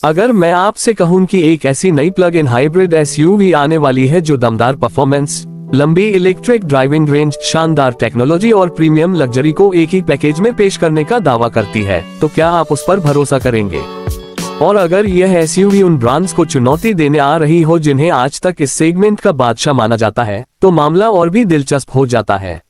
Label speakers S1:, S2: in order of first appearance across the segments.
S1: अगर मैं आपसे कहूं कि एक ऐसी नई प्लग इन हाइब्रिड एसयूवी आने वाली है जो दमदार परफॉर्मेंस, लंबी इलेक्ट्रिक ड्राइविंग रेंज, शानदार टेक्नोलॉजी और प्रीमियम लग्जरी को एक ही पैकेज में पेश करने का दावा करती है, तो क्या आप उस पर भरोसा करेंगे? और अगर यह एसयूवी उन ब्रांड्स को चुनौती देने आ रही हो जिन्हें आज तक इस सेगमेंट का बादशाह माना जाता है, तो मामला और भी दिलचस्प हो जाता है।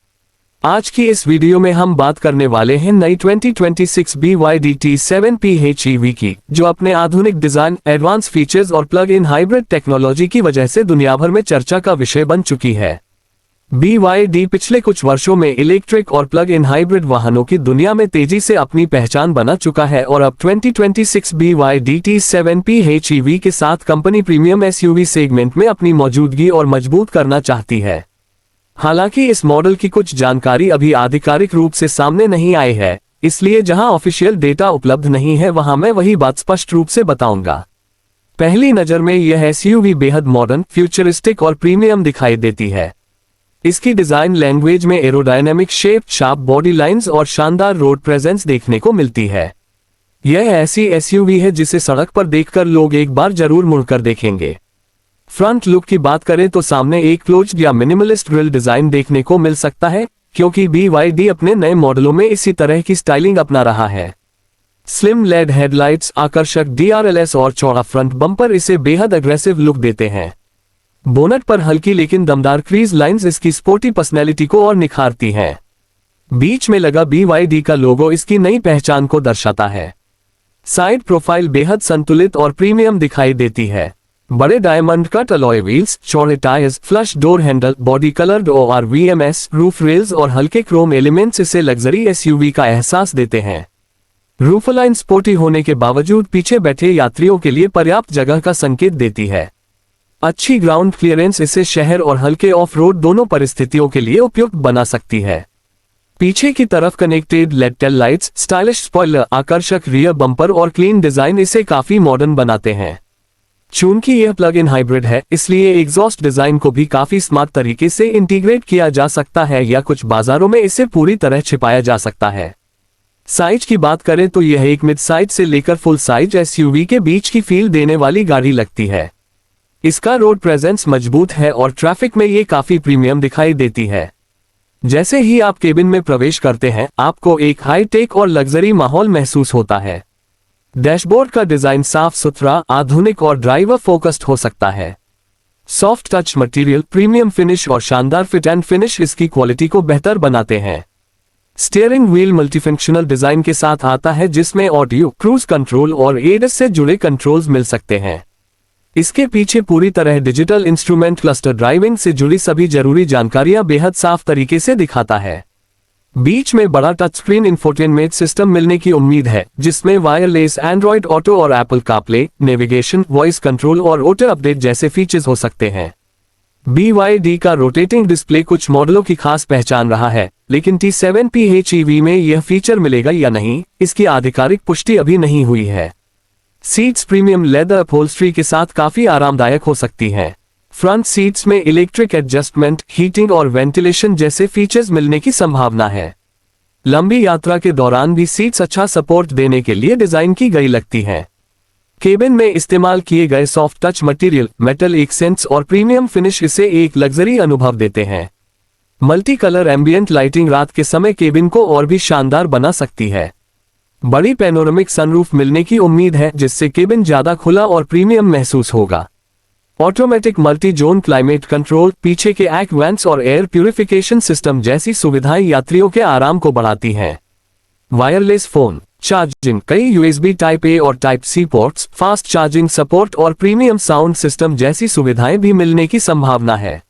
S1: आज की इस वीडियो में हम बात करने वाले हैं नई 2026 BYD T7 PHEV की, जो अपने आधुनिक डिजाइन, एडवांस फीचर्स और प्लग इन हाइब्रिड टेक्नोलॉजी की वजह से दुनिया भर में चर्चा का विषय बन चुकी है। BYD पिछले कुछ वर्षों में इलेक्ट्रिक और प्लग इन हाइब्रिड वाहनों की दुनिया में तेजी से अपनी पहचान बना चुका है और अब 2026 BYD T7 PHEV के साथ कंपनी प्रीमियम एसयूवी सेगमेंट में अपनी मौजूदगी और मजबूत करना चाहती है। हालांकि इस मॉडल की कुछ जानकारी अभी आधिकारिक रूप से सामने नहीं आई है, इसलिए जहां ऑफिशियल डेटा उपलब्ध नहीं है वहां मैं वही बात स्पष्ट रूप से बताऊंगा। पहली नजर में यह एसयूवी बेहद मॉडर्न, फ्यूचरिस्टिक और प्रीमियम दिखाई देती है। इसकी डिजाइन लैंग्वेज में aerodynamic shape, sharp body lines और शानदार रोड प्रेजेंस देखने को मिलती है। यह ऐसी एसयूवी है जिसे सड़क पर देखकर लोग एक बार जरूर मुड़कर देखेंगे। फ्रंट लुक की बात करें तो सामने एक क्लोज्ड या मिनिमलिस्ट ग्रिल डिजाइन देखने को मिल सकता है, क्योंकि BYD अपने नए मॉडलों में इसी तरह की स्टाइलिंग अपना रहा है। स्लिम लेड हेडलाइट्स, आकर्षक DRLS और चौड़ा फ्रंट बम्पर इसे बेहद अग्रेसिव लुक देते हैं। बोनट पर हल्की लेकिन दमदार क्रीज लाइंस इसकी स्पोर्टी पर्सनैलिटी को और निखारती हैं। बीच में लगा BYD का लोगो इसकी नई पहचान को दर्शाता है। साइड प्रोफाइल बेहद संतुलित और प्रीमियम दिखाई देती है। बड़े डायमंड कट अलॉय व्हील्स, चौड़े tyres, flush door handle, body coloured ORVMS, roof rails और हल्के क्रोम एलिमेंट्स इसे लग्जरी एसयूवी का एहसास देते हैं। रूफलाइन स्पोर्टी होने के बावजूद पीछे बैठे यात्रियों के लिए पर्याप्त जगह का संकेत देती है। अच्छी ग्राउंड क्लियरेंस इसे शहर और हल्के ऑफ रोड दोनों परिस्थितियों के लिए उपयुक्त बना सकती है। पीछे की तरफ connected lead tail lights, stylish spoiler, आकर्षक रियर बम्पर और क्लीन डिजाइन इसे काफी मॉडर्न बनाते हैं। चूंकि यह प्लग इन हाइब्रिड है, इसलिए एग्जॉस्ट डिजाइन को भी काफी स्मार्ट तरीके से इंटीग्रेट किया जा सकता है या कुछ बाजारों में इसे पूरी तरह छिपाया जा सकता है। साइज की बात करें तो यह एक मिड साइज से लेकर फुल साइज एसयूवी के बीच की फील देने वाली गाड़ी लगती है। इसका रोड प्रेजेंस मजबूत है और ट्रैफिक में ये काफी प्रीमियम दिखाई देती है। जैसे ही आप केबिन में प्रवेश करते हैं, आपको एक हाई टेक और लग्जरी माहौल महसूस होता है। डैशबोर्ड का डिजाइन साफ सुथरा, आधुनिक और ड्राइवर फोकस्ड हो सकता है। Soft touch material, premium finish और शानदार फिट एंड फिनिश इसकी क्वालिटी को बेहतर बनाते हैं। स्टीयरिंग व्हील मल्टीफंक्शनल डिजाइन के साथ आता है, जिसमें ऑडियो, क्रूज कंट्रोल और ADAS से जुड़े कंट्रोल्स मिल सकते हैं। इसके पीछे पूरी तरह डिजिटल इंस्ट्रूमेंट क्लस्टर ड्राइविंग से जुड़ी सभी जरूरी जानकारियां बेहद साफ तरीके से दिखाता है। बीच में बड़ा टच स्क्रीन इंफोटेनमेंट सिस्टम मिलने की उम्मीद है, जिसमें वायरलेस एंड्रॉइड ऑटो और Apple CarPlay, navigation, voice control और ऑटो अपडेट जैसे फीचर्स हो सकते हैं। BYD का रोटेटिंग डिस्प्ले कुछ मॉडलों की खास पहचान रहा है, लेकिन T7 PHEV में यह फीचर मिलेगा या नहीं, इसकी आधिकारिक पुष्टि अभी नहीं हुई है। सीट्स प्रीमियम लेदर अपहोल्स्ट्री के साथ काफी आरामदायक हो सकती हैं। फ्रंट सीट्स में इलेक्ट्रिक एडजस्टमेंट, हीटिंग और वेंटिलेशन जैसे फीचर्स मिलने की संभावना है। लंबी यात्रा के दौरान भी सीट्स अच्छा सपोर्ट देने के लिए डिजाइन की गई लगती हैं। केबिन में इस्तेमाल किए गए soft touch material, metal accents और प्रीमियम फिनिश इसे एक लग्जरी अनुभव देते हैं। मल्टी कलर एम्बियंट लाइटिंग रात के समय केबिन को और भी शानदार बना सकती है। बड़ी पैनोरामिक सनरूफ मिलने की उम्मीद है, जिससे केबिन ज्यादा खुला और प्रीमियम महसूस होगा। Automatic multi zone climate control, पीछे के एक्ट वेंट्स और एयर प्यूरिफिकेशन सिस्टम जैसी सुविधाएं यात्रियों के आराम को बढ़ाती हैं। वायरलेस फोन चार्जिंग, कई USB टाइप A और type C ports, fast charging support और प्रीमियम साउंड सिस्टम जैसी सुविधाएं भी मिलने की संभावना है।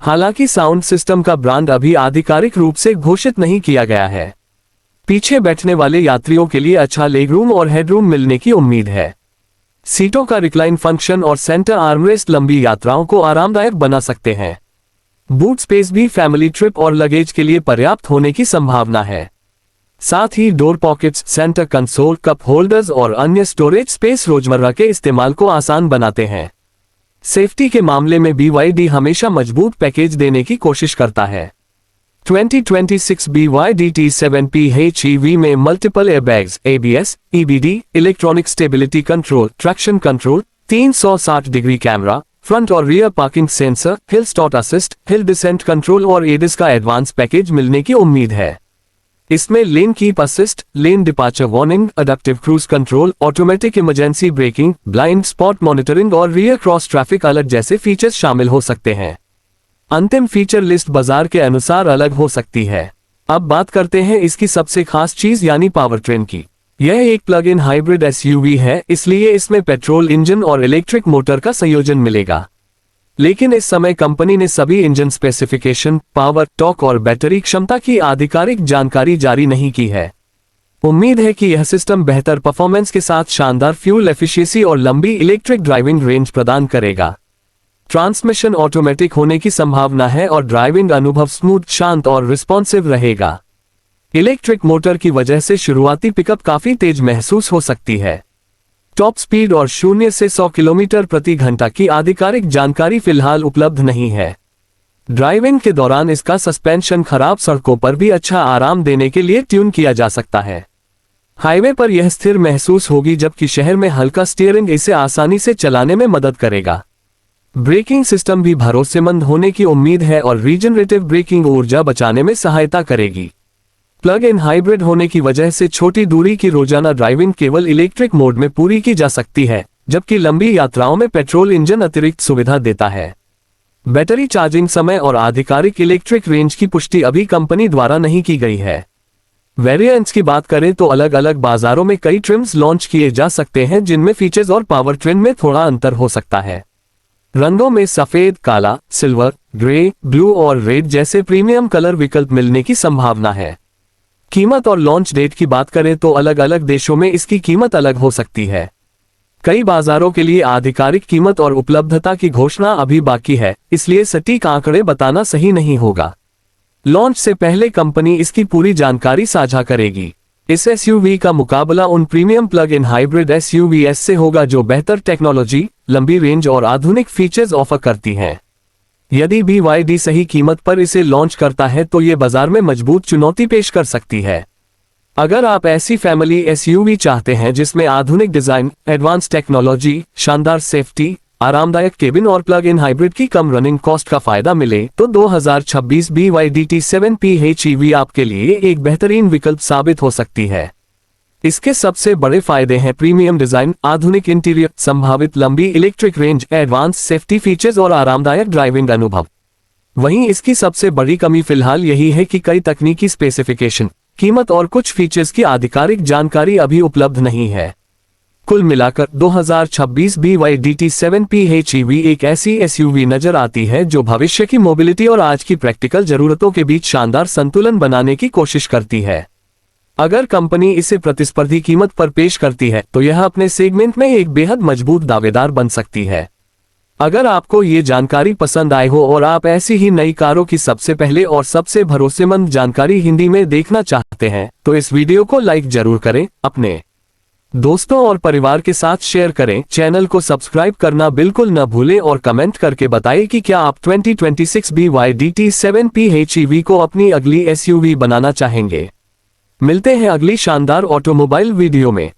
S1: हालांकि साउंड सिस्टम का ब्रांड अभी आधिकारिक रूप से घोषित नहीं किया गया है। पीछे बैठने वाले यात्रियों के लिए अच्छा लेगरूम और हेडरूम मिलने की उम्मीद है। सीटों का रिक्लाइन फंक्शन और सेंटर आर्मरेस्ट लंबी यात्राओं को आरामदायक बना सकते हैं। बूट स्पेस भी फैमिली ट्रिप और लगेज के लिए पर्याप्त होने की संभावना है। साथ ही door pockets, centre console, cup holders और अन्य स्टोरेज स्पेस रोजमर्रा के इस्तेमाल को आसान बनाते हैं। सेफ्टी के मामले में BYD हमेशा मजबूत पैकेज देने की कोशिश करता है। 2026 BYD T7 PHEV में multiple airbags, ABS, EBD, electronic stability control, traction control, 360 degree camera, front और rear parking sensor, hill stop assist, hill descent control और एडिस का एडवांस पैकेज मिलने की उम्मीद है। इसमें lane keep assist, lane departure warning, adaptive cruise control, automatic emergency braking, blind spot monitoring और rear cross traffic alert जैसे features शामिल हो सकते हैं। अंतिम फीचर लिस्ट बाजार के अनुसार अलग हो सकती है। अब बात करते हैं इसकी सबसे खास चीज यानी पावरट्रेन की। यह एक प्लग इन हाइब्रिड SUV है, इसलिए इसमें पेट्रोल इंजन और इलेक्ट्रिक मोटर का संयोजन मिलेगा। लेकिन इस समय कंपनी ने सभी इंजन स्पेसिफिकेशन, पावर, टॉर्क और बैटरी क्षमता की आधिकारिक जानकारी जारी नहीं की है। उम्मीद है कि यह सिस्टम बेहतर परफॉर्मेंस के साथ शानदार फ्यूल एफिशिएंसी और लंबी इलेक्ट्रिक ड्राइविंग रेंज प्रदान करेगा। ट्रांसमिशन ऑटोमेटिक होने की संभावना है और ड्राइविंग अनुभव स्मूथ, शांत और रिस्पॉन्सिव रहेगा। इलेक्ट्रिक मोटर की वजह से शुरुआती पिकअप काफी तेज महसूस हो सकती है। टॉप स्पीड और 0 से 100 किलोमीटर प्रति घंटा की आधिकारिक जानकारी फिलहाल उपलब्ध नहीं है। ड्राइविंग के दौरान इसका सस्पेंशन खराब सड़कों पर भी अच्छा आराम देने के लिए ट्यून किया जा सकता है। हाईवे पर यह स्थिर महसूस होगी, जबकि शहर में हल्का स्टीयरिंग इसे आसानी से चलाने में मदद करेगा। ब्रेकिंग सिस्टम भी भरोसेमंद होने की उम्मीद है और रीजनरेटिव ब्रेकिंग ऊर्जा बचाने में सहायता करेगी। प्लग इन हाइब्रिड होने की वजह से छोटी दूरी की रोजाना ड्राइविंग केवल इलेक्ट्रिक मोड में पूरी की जा सकती है, जबकि लंबी यात्राओं में पेट्रोल इंजन अतिरिक्त सुविधा देता है। बैटरी चार्जिंग समय और आधिकारिक इलेक्ट्रिक रेंज की पुष्टि अभी कंपनी द्वारा नहीं की गई है। वेरिएंट्स की बात करें तो अलग अलग बाजारों में कई ट्रिम्स लॉन्च किए जा सकते हैं, जिनमें फीचर्स और पावर ट्रेन में थोड़ा अंतर हो सकता है। रंगों में सफेद, काला, सिल्वर, ग्रे, ब्लू और रेड जैसे प्रीमियम कलर विकल्प मिलने की संभावना है। कीमत और लॉन्च डेट की बात करें तो अलग अलग देशों में इसकी कीमत अलग हो सकती है। कई बाजारों के लिए आधिकारिक कीमत और उपलब्धता की घोषणा अभी बाकी है, इसलिए सटीक आंकड़े बताना सही नहीं होगा। लॉन्च से पहले कंपनी इसकी पूरी जानकारी साझा करेगी। इस SUV का मुकाबला उन premium plug in hybrid SUVs से होगा जो बेहतर टेक्नोलॉजी, लंबी रेंज और आधुनिक फीचर्स ऑफर करती हैं। यदि BYD सही कीमत पर इसे लॉन्च करता है तो ये बाजार में मजबूत चुनौती पेश कर सकती है। अगर आप ऐसी फैमिली SUV चाहते हैं जिसमें आधुनिक डिजाइन, एडवांस टेक्नोलॉजी, शानदार सेफ्टी, आरामदायक केबिन और प्लग इन हाइब्रिड की कम रनिंग कॉस्ट का फायदा मिले, तो 2026 BYD T7 PHEV आपके लिए एक बेहतरीन विकल्प साबित हो सकती है। इसके सबसे बड़े फायदे हैं प्रीमियम डिजाइन, आधुनिक इंटीरियर, संभावित लंबी electric range, advance safety features और आरामदायक ड्राइविंग अनुभव। वहीं इसकी सबसे बड़ी कमी फिलहाल यही है कि कई तकनीकी स्पेसिफिकेशन, कीमत और कुछ फीचर्स की आधिकारिक जानकारी अभी उपलब्ध नहीं है। कुल मिलाकर 2026 BYD T7 PHEV एक ऐसी SUV नजर आती है जो भविष्य की मोबिलिटी और आज की प्रैक्टिकल जरूरतों के बीच शानदार संतुलन बनाने की कोशिश करती है। अगर कंपनी इसे प्रतिस्पर्धी कीमत पर पेश करती है तो यह अपने सेगमेंट में एक बेहद मजबूत दावेदार बन सकती है। अगर आपको ये जानकारी पसंद आई हो और आप ऐसी ही नई कारों की सबसे पहले और सबसे भरोसेमंद जानकारी हिंदी में देखना चाहते हैं तो इस वीडियो को लाइक जरूर करें, अपने दोस्तों और परिवार के साथ शेयर करें, चैनल को सब्सक्राइब करना बिल्कुल न भूलें और कमेंट करके बताएं कि क्या आप 2026 BYD T7 PHEV को अपनी अगली SUV बनाना चाहेंगे। मिलते हैं अगली शानदार ऑटोमोबाइल वीडियो में।